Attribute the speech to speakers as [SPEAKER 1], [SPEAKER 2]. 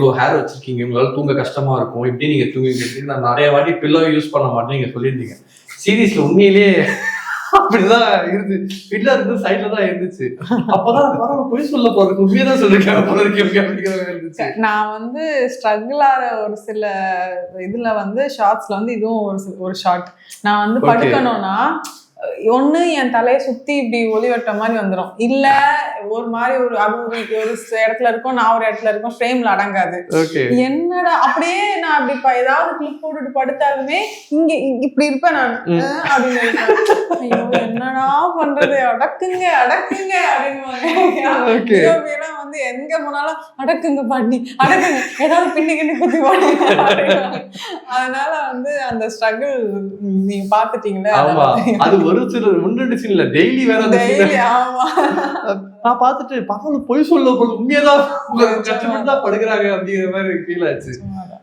[SPEAKER 1] இவ்வளவு ஹேர் வச்சிருக்கீங்க, உங்களால தூங்க கஷ்டமா இருக்கும், இப்படி நீங்க தூங்கிட்டு நான் நிறைய வாட்டி பில்லோ யூஸ் பண்ண மாட்டேன் நீங்க சொல்லியிருந்தீங்க. சீரியஸ்ல உண்மையிலேயே அப்படிதான் இருந்து பில்லோ இருந்து சைட்ல தான் இருந்துச்சு. அப்பதான் பரவாயில்ல பொய் சொல்ல போறதுக்கு உண்மையதான் சொல்லிருக்காங்க போல இருக்கு அப்படிங்கிற மாதிரி இருந்துச்சு.
[SPEAKER 2] நான் வந்து ஸ்ட்ரகிள் ஆகிற ஒரு சில இதுல வந்து ஷார்ட்ஸ்ல வந்து இதுவும் ஒரு ஷார்ட். நான் வந்து படுக்கணும்னா ஒண்ணு என் தலையை சுத்தி இப்படி ஒளிவட்ட மாதிரி வந்துடும், இல்ல ஒரு மாதிரி ஒரு இடத்துல இருக்கும், நான் ஒரு இடத்துல இருக்கும், ஃப்ரேம்ல அடங்காது. என்னடா அப்படியே நான் அப்படி ஏதாவது கிளிப் போட்டுட்டு படுத்தாலுமே இங்க இப்படி இருப்பேன் நான் அப்படின்னு. என்னடா பண்றது, அடக்குங்க அடக்குங்க அப்படின்னு வந்து எங்க போனாலும் அடக்குங்க பாட்டி அடக்குங்க, ஏதாவது பின்னி கிண்ணி குத்தி பாட்டி. அதனால வந்து அந்த ஸ்ட்ரகிள் நீங்க பாத்துட்டீங்களே.
[SPEAKER 1] அது ஒரு சில முன்னாடி சீன்ல டெய்லி வேற நான் பாத்துட்டு பரவாயில்ல பொய் சொல்ல போல உண்மையதான் கஷ்டப்பட்டு தான் படுக்கிறாங்க அப்படிங்கிற மாதிரி ஃபீல் ஆச்சு.